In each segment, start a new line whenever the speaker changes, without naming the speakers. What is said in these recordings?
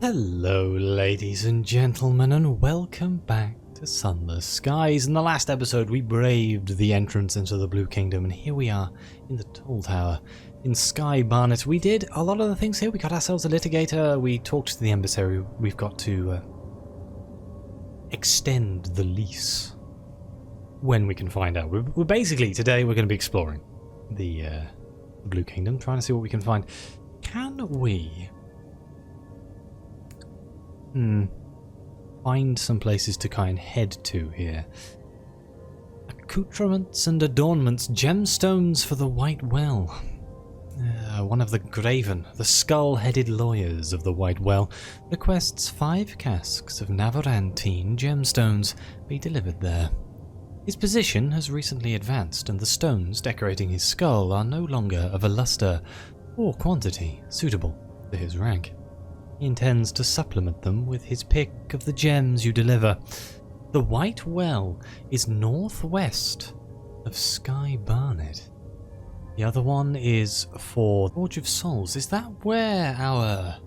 Hello ladies and gentlemen, and welcome back to Sunless Skies. In the last episode we braved the entrance into the Blue Kingdom, and here we are in the Toll Tower in Sky Barnet. We did a lot of the things here. We got ourselves a litigator, we talked to the emissary, we've got to extend the lease when we can find out. We're basically, today we're going to be exploring the Blue Kingdom, trying to see what we can find. Can we find some places to kind of head to here? Accoutrements and adornments, gemstones for the White Well. One of the graven, the skull-headed lawyers of the White Well, requests 5 casks of Navarantine gemstones be delivered there. His position has recently advanced, and the stones decorating his skull are no longer of a luster or quantity suitable to his rank. He intends to supplement them with his pick of the gems you deliver. The White Well is northwest of Sky Barnet. The other one is for Forge of Souls. Is that where our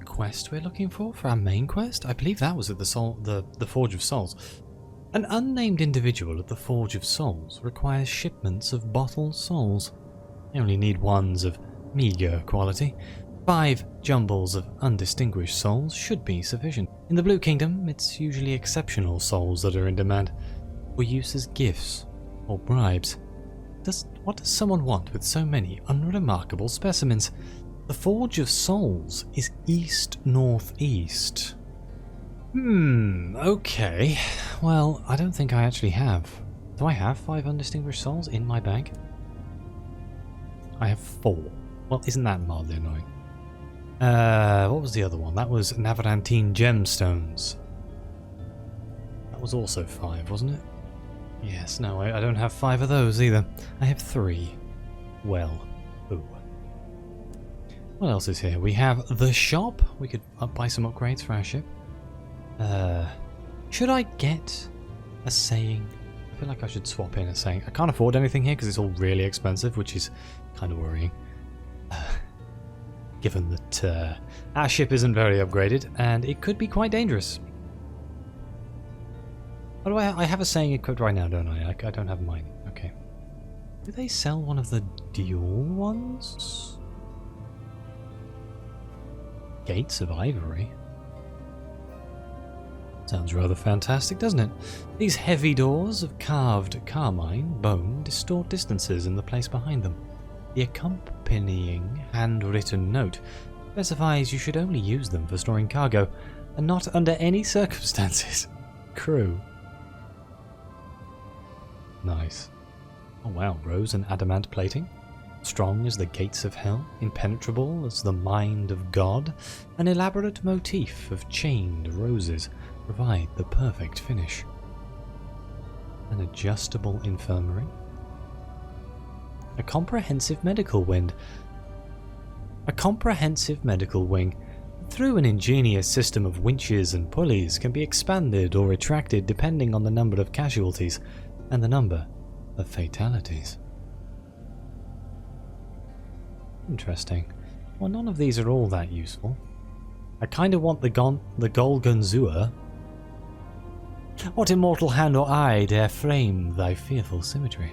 quest we're looking for our main quest? I believe that was at the Forge of Souls. An unnamed individual at the Forge of Souls requires shipments of bottled souls. I only need ones of meager quality. 5 jumbles of undistinguished souls should be sufficient. In the Blue Kingdom, it's usually exceptional souls that are in demand, for use as gifts or bribes. What does someone want with so many unremarkable specimens? The Forge of Souls is east-northeast. Okay. Well, I don't think I actually have. Do I have 5 undistinguished souls in my bag? I have 4. Well, isn't that mildly annoying? What was the other one? That was Navarantine gemstones. That was also 5, wasn't it? Yes, no, I don't have 5 of those either. I have 3. Well, ooh. What else is here? We have the shop. We could buy some upgrades for our ship. Should I get a saying? I feel like I should swap in a saying. I can't afford anything here because it's all really expensive, which is kind of worrying. Given that our ship isn't very upgraded, and it could be quite dangerous. What do I have a saying equipped right now, don't I? I don't have mine. Okay. Do they sell one of the dual ones? Gates of Ivory. Sounds rather fantastic, doesn't it? These heavy doors of carved carmine bone distort distances in the place behind them. The accompanying handwritten note specifies you should only use them for storing cargo, and not under any circumstances. Crew. Nice. Oh wow, rose and adamant plating. Strong as the gates of hell, impenetrable as the mind of God. An elaborate motif of chained roses provide the perfect finish. An adjustable infirmary. A comprehensive medical wing. A comprehensive medical wing, through an ingenious system of winches and pulleys, can be expanded or retracted depending on the number of casualties and the number of fatalities. Interesting. Well, none of these are all that useful. I kind of want the Golgonzua. What immortal hand or eye dare frame thy fearful symmetry?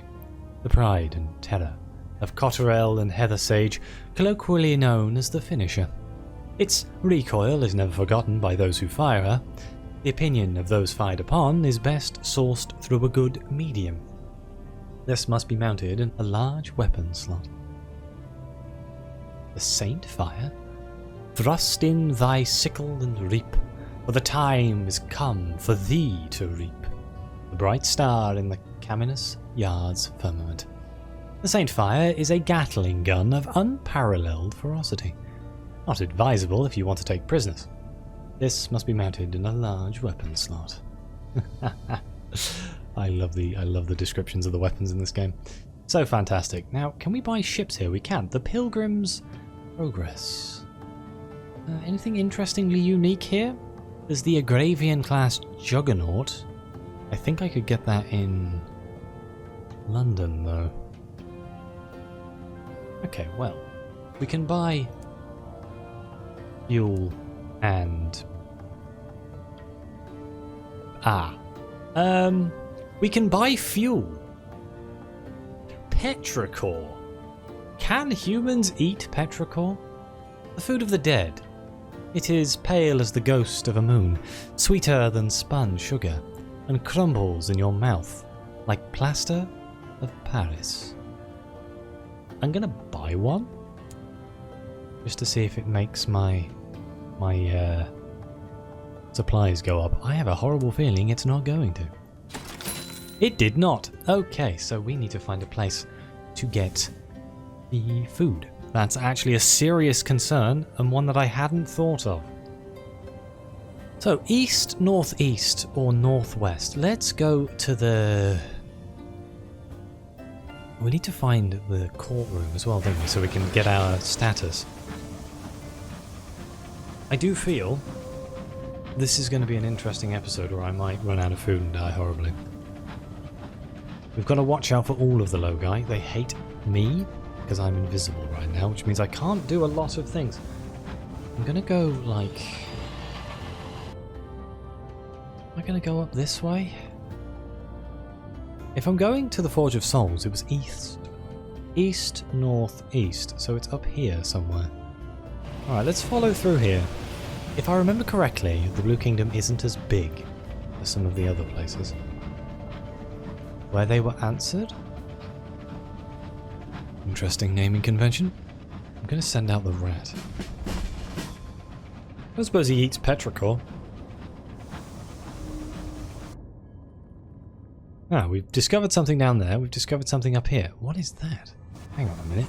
The pride and terror of Cotterell and Heather Sage, colloquially known as the Finisher. Its recoil is never forgotten by those who fire her. The opinion of those fired upon is best sourced through a good medium. This must be mounted in a large weapon slot. The Saint Fire? Thrust in thy sickle and reap, for the time is come for thee to reap. The bright star in the Caminus Yard's firmament. The Saint Fire is a Gatling gun of unparalleled ferocity. Not advisable if you want to take prisoners. This must be mounted in a large weapon slot. I love the descriptions of the weapons in this game. So fantastic. Now, can we buy ships here? We can. The Pilgrim's Progress. Anything interestingly unique here? There's the Agravian class Juggernaut. I think I could get that in London, though. Okay, well, we can buy fuel, and... we can buy fuel. Petrichor. Can humans eat petrichor? The food of the dead. It is pale as the ghost of a moon, sweeter than spun sugar, and crumbles in your mouth like plaster of Paris. I'm gonna buy one, just to see if it makes my supplies go up. I have a horrible feeling it's not going to. It did not. Okay, so we need to find a place to get the food. That's actually a serious concern, and one that I hadn't thought of. So, east, northeast, or northwest. Let's go to the... We need to find the courtroom as well, don't we? So we can get our status. I do feel this is going to be an interesting episode where I might run out of food and die horribly. We've got to watch out for all of the Logai. They hate me because I'm invisible right now, which means I can't do a lot of things. I'm going to go like... Am I going to go up this way? If I'm going to the Forge of Souls, it was east. East, north, east. So it's up here somewhere. Alright, let's follow through here. If I remember correctly, the Blue Kingdom isn't as big as some of the other places. Where they were answered? Interesting naming convention. I'm going to send out the rat. I suppose he eats petrichor. Ah, we've discovered something down there. We've discovered something up here. What is that? Hang on a minute.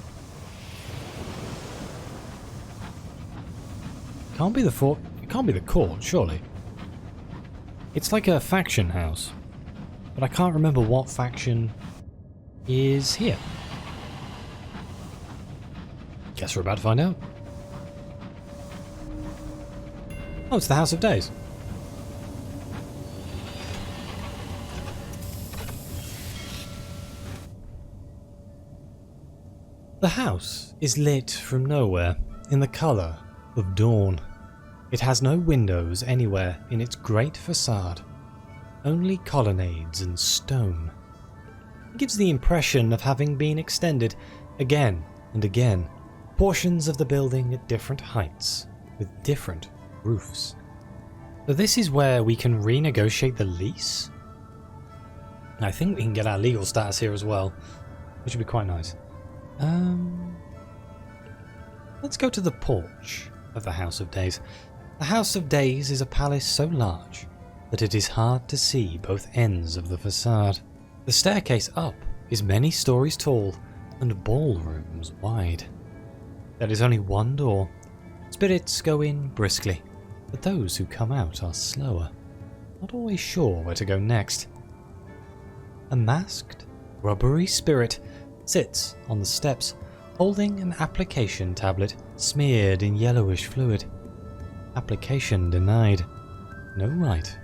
Can't be the fort. It can't be the court, surely. It's like a faction house, but I can't remember what faction is here. Guess we're about to find out. Oh, it's the House of Days. The house is lit from nowhere in the colour of dawn. It has no windows anywhere in its great facade, only colonnades and stone. It gives the impression of having been extended again and again, portions of the building at different heights, with different roofs. So this is where we can renegotiate the lease? I think we can get our legal status here as well, which would be quite nice. Let's go to the porch of the House of Days. The House of Days is a palace so large that it is hard to see both ends of the facade. The staircase up is many stories tall and ballrooms wide. There is only one door. Spirits go in briskly, but those who come out are slower, not always sure where to go next. A masked, rubbery spirit sits on the steps, holding an application tablet smeared in yellowish fluid. Application denied. No right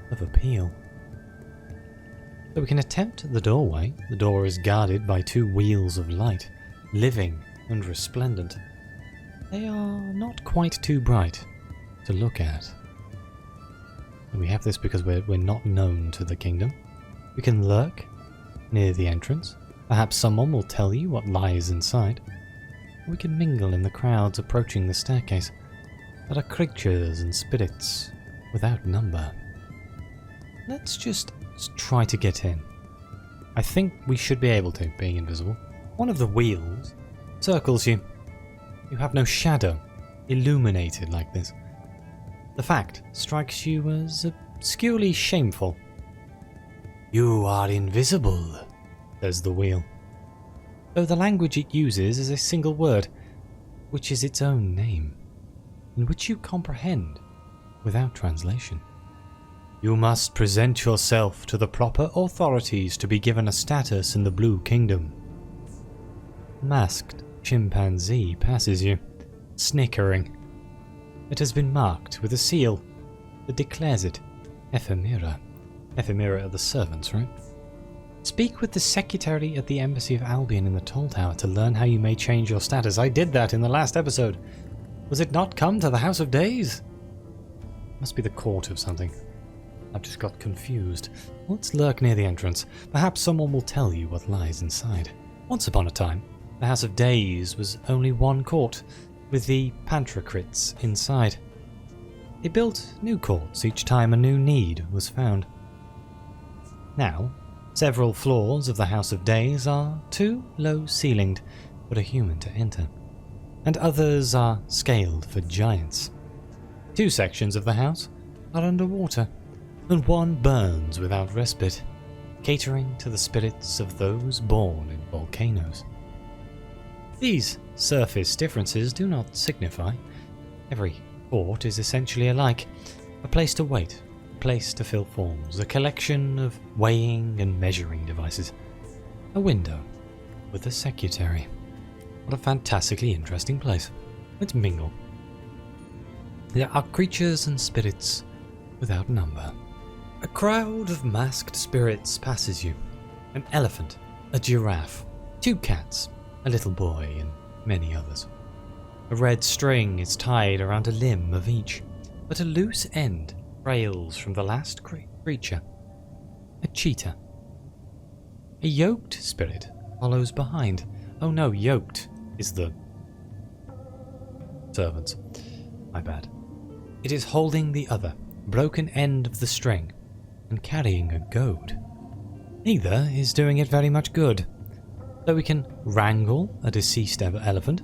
of appeal. So we can attempt the doorway. The door is guarded by two wheels of light, living and resplendent. They are not quite too bright to look at. And we have this because we're not known to the kingdom. We can lurk near the entrance. Perhaps someone will tell you what lies inside. We can mingle in the crowds approaching the staircase. There are creatures and spirits without number. Let's just try to get in. I think we should be able to, being invisible. One of the wheels circles you. You have no shadow, illuminated like this. The fact strikes you as obscurely shameful. You are invisible, says the wheel. Though the language it uses is a single word, which is its own name, and which you comprehend without translation. You must present yourself to the proper authorities to be given a status in the Blue Kingdom. Masked chimpanzee passes you, snickering. It has been marked with a seal that declares it Ephemera. Ephemera are the servants, right? Speak with the secretary at the Embassy of Albion in the Toll Tower to learn how you may change your status. I did that in the last episode. Was it not come to the House of Days? Must be the court of something. I've just got confused. Let's lurk near the entrance. Perhaps someone will tell you what lies inside. Once upon a time, the House of Days was only one court, with the Pantracrits inside. They built new courts each time a new need was found. Now, several floors of the House of Days are too low-ceilinged for a human to enter, and others are scaled for giants. 2 sections of the house are underwater, and one burns without respite, catering to the spirits of those born in volcanoes. These surface differences do not signify. Every court is essentially alike, a place to wait, a place to fill forms, a collection of weighing and measuring devices, a window with a secretary. What a fantastically interesting place. Let's mingle. There are creatures and spirits without number. A crowd of masked spirits passes you. An elephant, a giraffe, 2 cats, a little boy, and many others. A red string is tied around a limb of each, but a loose end trails from the last creature. A cheetah. A yoked spirit follows behind. Oh no, yoked is the servants. My bad. It is holding the other, broken end of the string, and carrying a goad. Neither is doing it very much good. Though we can wrangle a deceased elephant,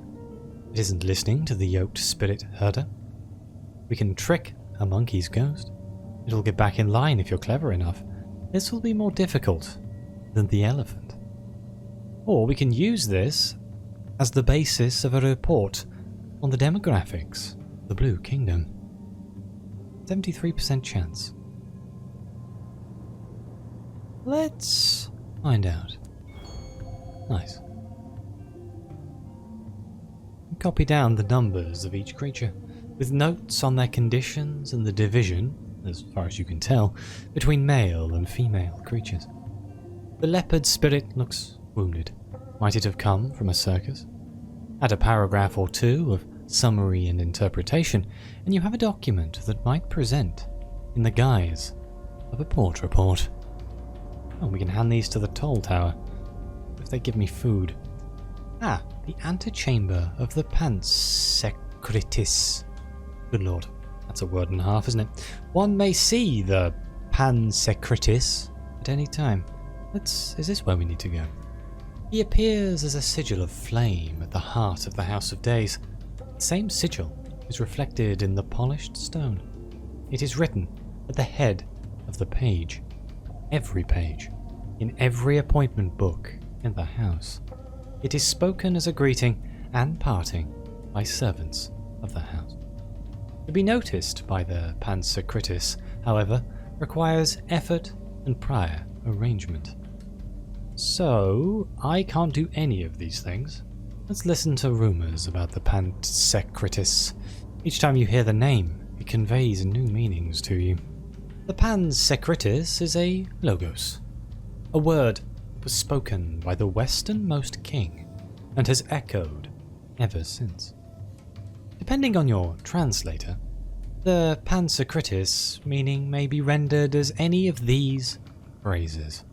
it isn't listening to the yoked spirit herder. We can trick a monkey's ghost. It'll get back in line if you're clever enough. This will be more difficult than the elephant. Or we can use this as the basis of a report on the demographics of the Blue Kingdom. 73% chance. Let's find out. Nice. Copy down the numbers of each creature, with notes on their conditions and the division, as far as you can tell, between male and female creatures. The leopard spirit looks wounded. Might it have come from a circus? Add a paragraph or 2 of summary and interpretation, and you have a document that might present in the guise of a port report. Oh, we can hand these to the toll tower, if they give me food. Ah, the antechamber of the Pansecritis. Good lord, that's a word and a half, isn't it? One may see the Pansecritis at any time. Is this where we need to go? He appears as a sigil of flame at the heart of the House of Days. The same sigil is reflected in the polished stone. It is written at the head of the page. Every page, in every appointment book in the house. It is spoken as a greeting and parting by servants of the house. To be noticed by the Pansecritis, however, requires effort and prior arrangement. So, I can't do any of these things. Let's listen to rumours about the Pansecritis. Each time you hear the name, it conveys new meanings to you. The Pansecritis is a logos, a word that was spoken by the westernmost king and has echoed ever since. Depending on your translator, the Pansecritis meaning may be rendered as any of these phrases.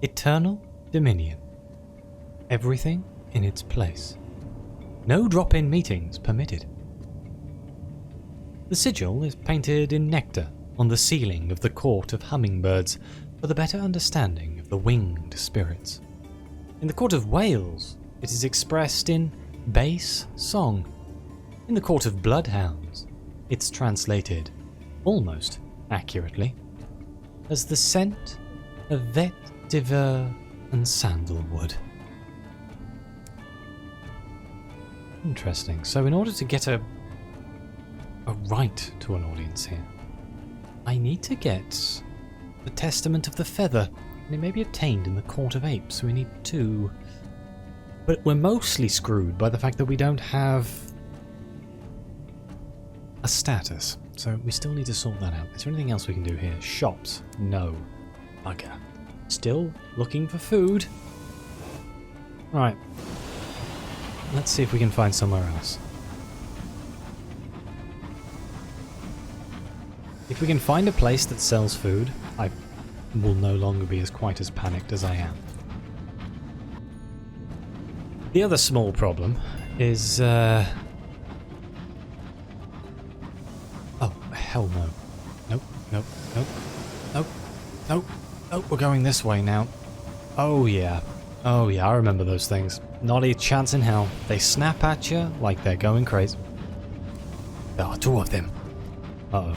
Eternal dominion. Everything in its place. No drop-in meetings permitted. The sigil is painted in nectar on the ceiling of the Court of Hummingbirds for the better understanding of the winged spirits. In the Court of Whales, it is expressed in bass song. In the Court of Bloodhounds, it's translated, almost accurately, as the scent of vetiver and sandalwood. Interesting. So in order to get a right to an audience here, I need to get the Testament of the Feather, and it may be obtained in the Court of Apes, so we need 2. But we're mostly screwed by the fact that we don't have a status, so we still need to sort that out. Is there anything else we can do here? Shops? No. Bugger. Still looking for food. Right. Let's see if we can find somewhere else. If we can find a place that sells food, I will no longer be quite as panicked as I am. The other small problem is... Oh, hell no. Nope, nope, nope, nope, nope, nope, we're going this way now. Oh yeah, I remember those things. Not a chance in hell. They snap at you like they're going crazy. There are two of them. Uh-oh.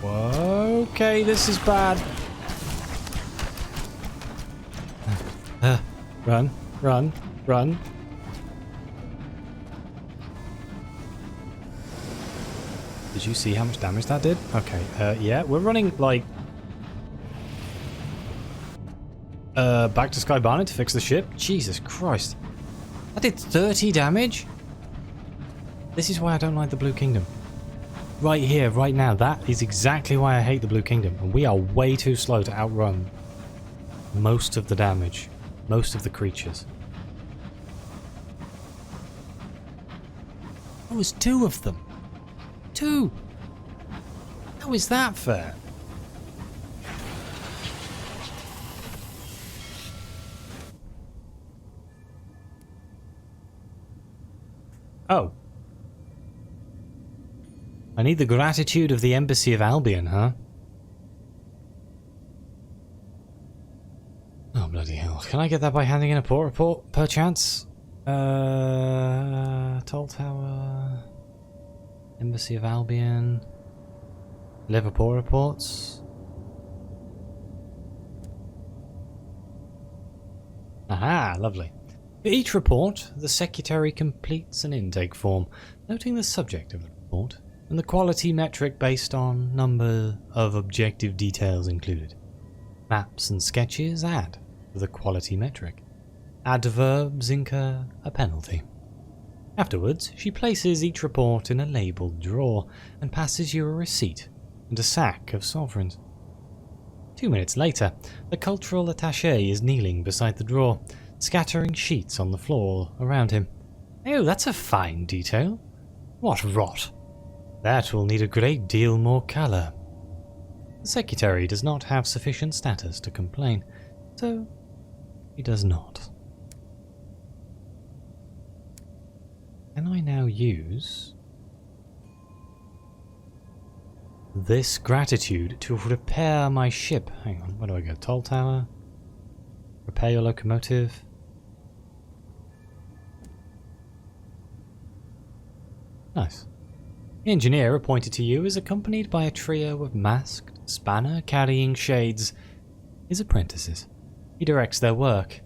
Oh, okay, this is bad. Run, run, run. Did you see how much damage that did? Okay, yeah, we're running, like... back to Sky Barnet to fix the ship? Jesus Christ. That did 30 damage? This is why I don't like the Blue Kingdom. Right here, right now, that is exactly why I hate the Blue Kingdom. And we are way too slow to outrun most of the damage. Most of the creatures. Oh, there's two of them. Two! How is that fair? Oh. I need the gratitude of the Embassy of Albion, huh? Oh, bloody hell. Can I get that by handing in a port report, perchance? Toll Tower... Embassy of Albion... Liverpool reports... Aha, lovely. For each report, the Secretary completes an intake form, noting the subject of the report, and the quality metric based on number of objective details included. Maps and sketches add to the quality metric. Adverbs incur a penalty. Afterwards, she places each report in a labelled drawer and passes you a receipt and a sack of sovereigns. 2 minutes later, the cultural attaché is kneeling beside the drawer, scattering sheets on the floor around him. Oh, that's a fine detail. What rot. That will need a great deal more colour. The Secretary does not have sufficient status to complain, so he does not. Can I now use this gratitude to repair my ship? Hang on, where do I go? Toll Tower? Repair your locomotive? Nice. The engineer appointed to you is accompanied by a trio of masked, spanner-carrying shades, his apprentices. He directs their work,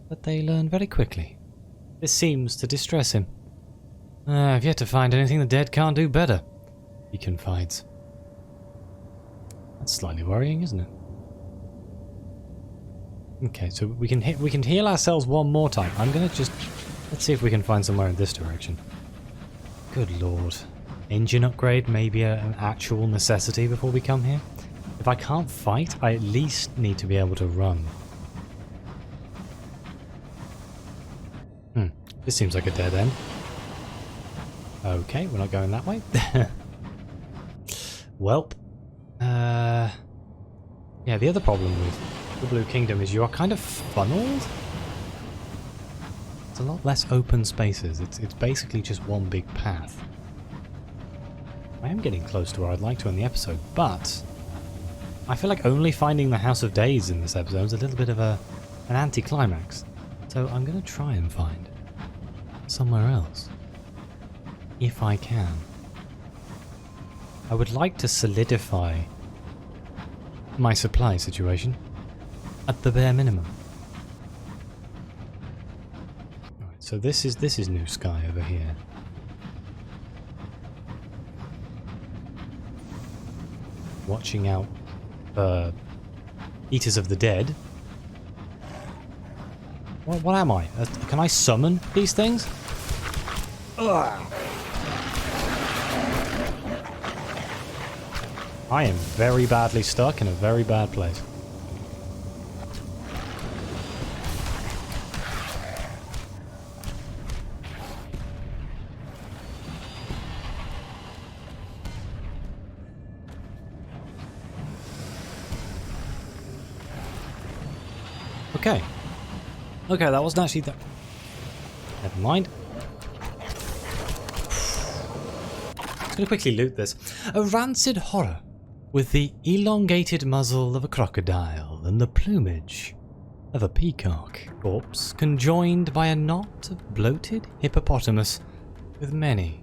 but they learn very quickly. This seems to distress him. I've yet to find anything the dead can't do better, he confides. That's slightly worrying, isn't it? Okay, so we can heal ourselves one more time. I'm gonna just... Let's see if we can find somewhere in this direction. Good lord. Engine upgrade may be an actual necessity before we come here. If I can't fight, I at least need to be able to run. This seems like a dead end. Okay, we're not going that way. Welp. Yeah, the other problem with the Blue Kingdom is you are kind of funneled. It's a lot less open spaces. It's basically just one big path. I am getting close to where I'd like to in the episode, but I feel like only finding the House of Days in this episode is a little bit of an anticlimax. So I'm going to try and find somewhere else, if I can. I would like to solidify my supply situation at the bare minimum. Alright, so this is New Sky over here. Watching out for Eaters of the Dead. What am I? Can I summon these things? Ugh. I am very badly stuck in a very bad place. Okay. Okay, that wasn't actually that. Never mind. I'm gonna quickly loot this. A rancid horror with the elongated muzzle of a crocodile and the plumage of a peacock. Corpse conjoined by a knot of bloated hippopotamus with many,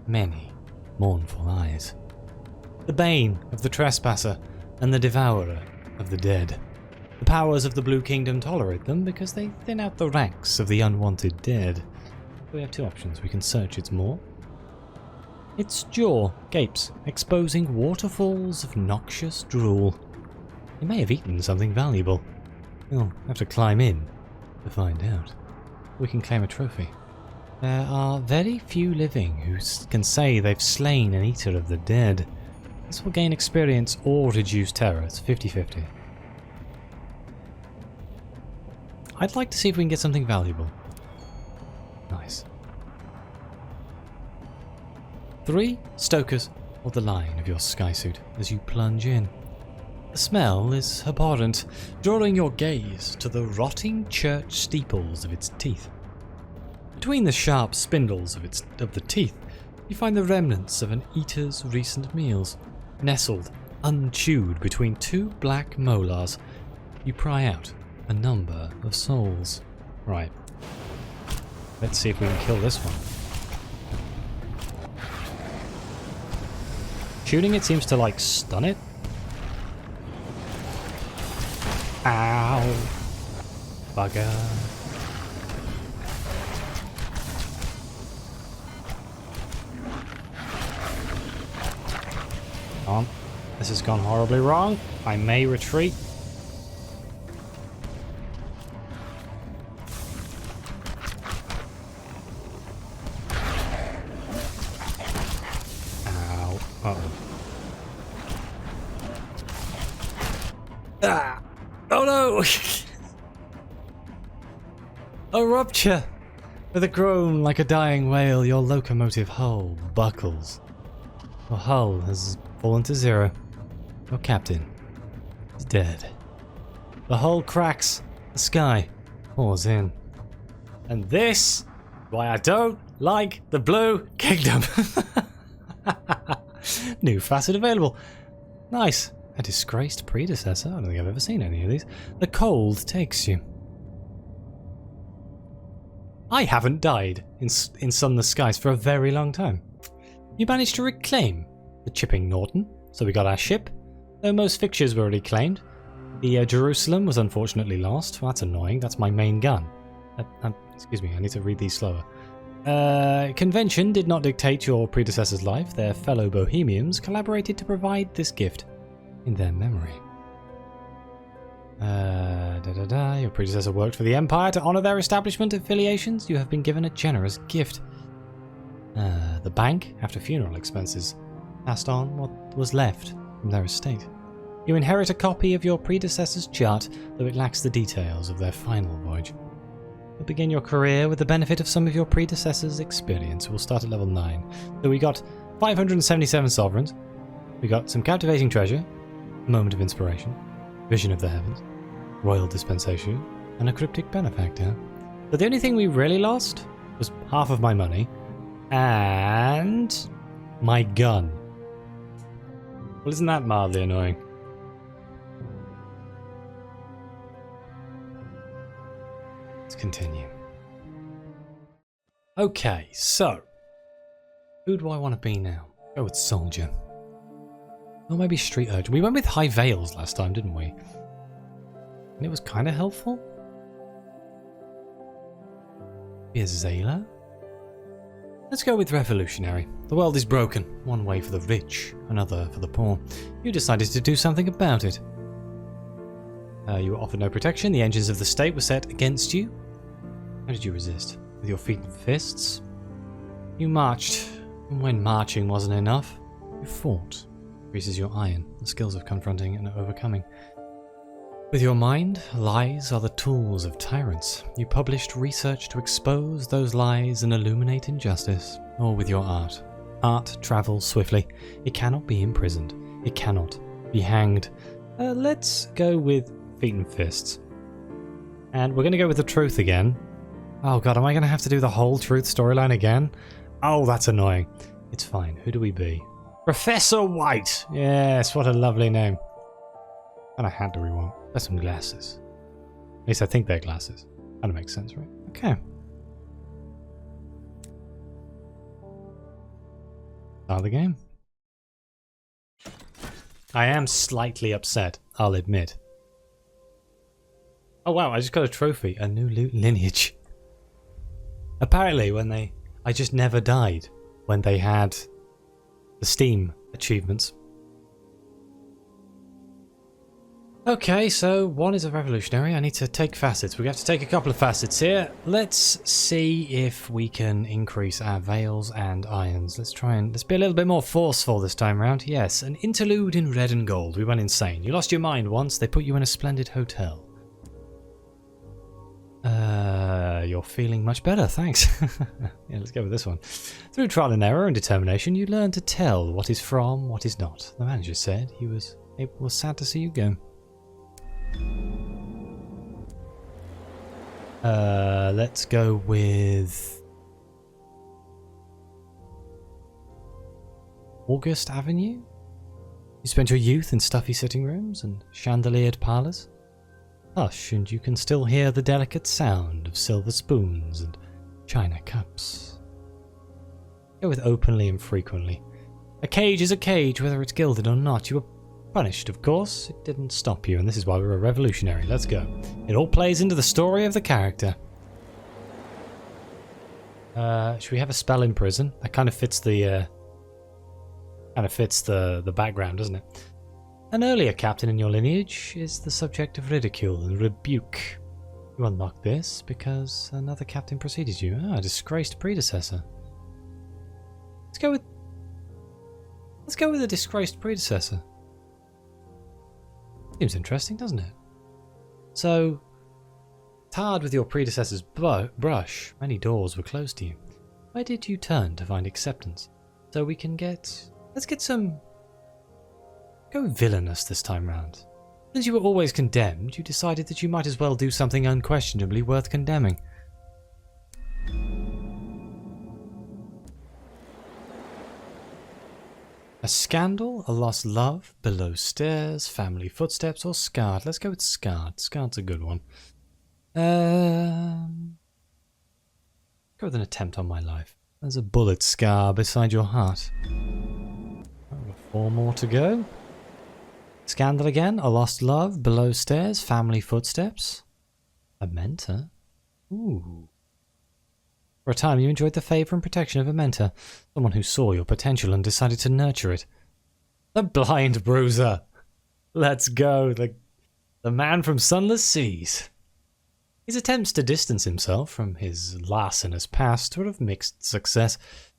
many mournful eyes. The bane of the trespasser and the devourer of the dead. The powers of the Blue Kingdom tolerate them because they thin out the ranks of the unwanted dead. We have two options. We can search its maw. Its jaw gapes, exposing waterfalls of noxious drool. It may have eaten something valuable. We'll have to climb in to find out. We can claim a trophy. There are very few living who can say they've slain an eater of the dead. This will gain experience or reduce terror. It's 50-50. I'd like to see if we can get something valuable. Nice. 3 stokers hold the line of your sky suit as you plunge in. The smell is abhorrent, drawing your gaze to the rotting church steeples of its teeth. Between the sharp spindles of the teeth, you find the remnants of an eater's recent meals. Nestled, unchewed between 2 black molars, you pry out a number of souls. Right. Let's see if we can kill this one. Shooting it seems to, like, stun it. Ow. Bugger. Come on. This has gone horribly wrong. I may retreat. Ow. Uh-oh. Ah! Oh no! A rupture! With a groan like a dying whale, your locomotive hull buckles. Your hull has fallen to zero. Your captain is dead. The hull cracks. The sky pours in. And this is why I don't like the Blue Kingdom. New facet available. Nice. A disgraced predecessor. I don't think I've ever seen any of these. The cold takes you. I haven't died in Sunless Skies for a very long time. You managed to reclaim the Chipping Norton, so we got our ship, though most fixtures were already claimed. The Jerusalem was unfortunately lost. Well, that's annoying. That's my main gun. Excuse me, I need to read these slower. Convention did not dictate your predecessor's life. Their fellow Bohemians collaborated to provide this gift in their memory. Your predecessor worked for the Empire to honor their establishment affiliations. You have been given a generous gift. The bank, after funeral expenses, passed on what was left from their estate. You inherit a copy of your predecessor's chart, though it lacks the details of their final voyage. You'll begin your career with the benefit of some of your predecessor's experience. We'll start at level 9. So we got 577 sovereigns. We got some captivating treasure, a moment of inspiration, vision of the heavens, royal dispensation, and a cryptic benefactor. But the only thing we really lost was half of my money and my gun. Well, isn't that mildly annoying? Let's continue. Okay, so who do I want to be now? Go with soldier. Or maybe street urchin. We went with high veils last time, didn't we? And it was kind of helpful. Be a Zayla. Let's go with revolutionary. The world is broken. One way for the rich, another for the poor. You decided to do something about it. You were offered no protection. The engines of the state were set against you. How did you resist? With your feet and fists? You marched. And when marching wasn't enough, you fought. Increases your iron, the skills of confronting and overcoming. With your mind, lies are the tools of tyrants. You published research to expose those lies and illuminate injustice. Or with your art. Art travels swiftly. It cannot be imprisoned. It cannot be hanged. Let's go with feet and fists. And we're going to go with the truth again. Oh god, am I going to have to do the whole truth storyline again? Oh, that's annoying. It's fine. Who do we be? Professor White! Yes, what a lovely name. What kind of hat do we want? There's some glasses. At least I think they're glasses. Kind of makes sense, right? Okay. Start the game. I am slightly upset, I'll admit. Oh wow, I just got a trophy. A new lineage. Apparently I just never died when they had the Steam achievements. Okay, so one is a revolutionary. I need to take facets. We have to take a couple of facets here. Let's see if we can increase our veils and irons. Let's be a little bit more forceful this time around. Yes, an interlude in red and gold. We went insane. You lost your mind once. They put you in a splendid hotel. You're feeling much better, thanks. Yeah, let's go with this one. Through trial and error and determination, you learn to tell what is from, what is not. The manager said he was sad to see you go. Let's go with August Avenue. You spent your youth in stuffy sitting rooms and chandeliered parlours. Hush, and you can still hear the delicate sound of silver spoons and china cups. Go with openly and frequently. A cage is a cage, whether it's gilded or not. You were punished, of course. It didn't stop you, and this is why we're a revolutionary. Let's go. It all plays into the story of the character. Should we have a spell in prison? That kind of fits the background, doesn't it? An earlier captain in your lineage is the subject of ridicule and rebuke. You unlock this because another captain preceded you. Ah, a disgraced predecessor. Let's go with a disgraced predecessor. Seems interesting, doesn't it? So, tarred with your predecessor's brush, many doors were closed to you. Where did you turn to find acceptance? So we can let's get some... Go villainous this time round. Since you were always condemned, you decided that you might as well do something unquestionably worth condemning. A scandal, a lost love, below stairs, family footsteps, or scarred. Let's go with scarred. Scarred's a good one. Go with an attempt on my life. There's a bullet scar beside your heart. Oh, 4 more to go. Scandal again, a lost love, below stairs, family footsteps. A mentor? Ooh. For a time you enjoyed the favour and protection of a mentor, someone who saw your potential and decided to nurture it. The blind bruiser! Let's go, the man from Sunless seas. His attempts to distance himself from his larcenous past were of mixed success.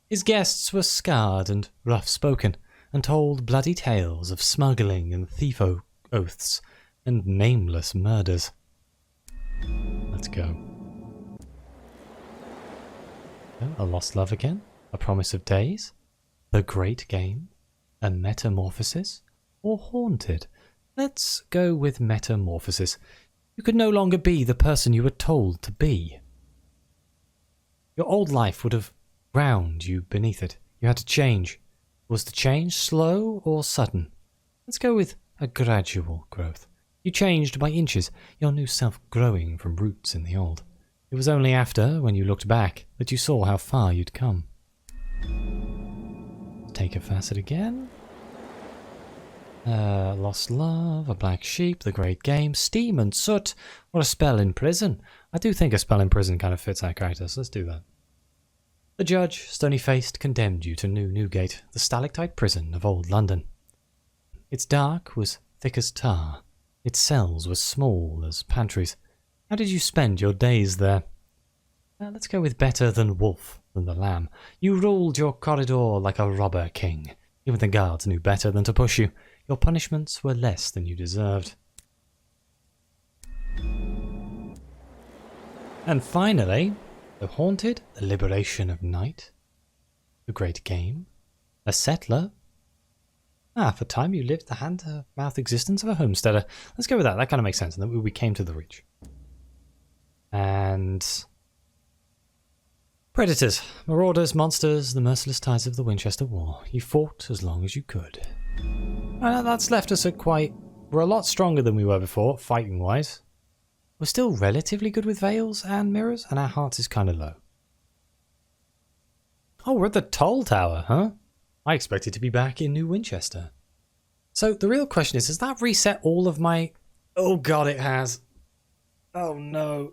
His guests were scarred and rough-spoken, and told bloody tales of smuggling and thief oaths and nameless murders. Let's go. A lost love again, a promise of days, the great game, a metamorphosis, or haunted. Let's go with metamorphosis. You could no longer be the person you were told to be. Your old life would have ground you beneath it. You had to change. Was the change slow or sudden? Let's go with a gradual growth. You changed by inches, your new self growing from roots in the old. It was only after, when you looked back, that you saw how far you'd come. Take a facet again. Lost love, a black sheep, the great game, steam and soot, or a spell in prison. I do think a spell in prison kind of fits our character, so let's do that. The judge, stony-faced, condemned you to New Newgate, the stalactite prison of old London. Its dark was thick as tar. Its cells were small as pantries. How did you spend your days there? Let's go with better than wolf than the lamb. You ruled your corridor like a robber king. Even the guards knew better than to push you. Your punishments were less than you deserved. And finally, the haunted, the liberation of night, the great game, a settler. For time you lived the hand-to-mouth existence of a homesteader. Let's go with that. That kind of makes sense. And then we came to the reach. And predators, marauders, monsters, the merciless tides of the Winchester War. You fought as long as you could. That's left us at quite... We're a lot stronger than we were before, fighting-wise. We're still relatively good with veils and mirrors, and our hearts is kind of low. Oh, we're at the toll tower, huh? I expected to be back in New Winchester. So the real question is, has that reset all of my... Oh god, it has. Oh no.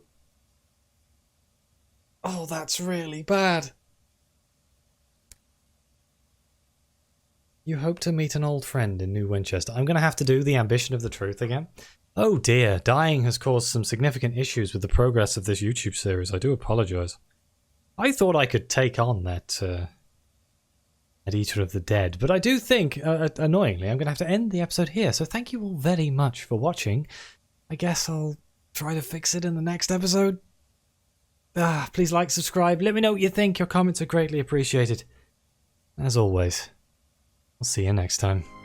Oh, that's really bad. You hope to meet an old friend in New Winchester. I'm going to have to do the Ambition of the Truth again. Oh dear, dying has caused some significant issues with the progress of this YouTube series. I do apologise. I thought I could take on that Eater of the Dead, but I do think, annoyingly, I'm going to have to end the episode here. So thank you all very much for watching. I guess I'll try to fix it in the next episode. Please like, subscribe, let me know what you think. Your comments are greatly appreciated. As always, I'll see you next time.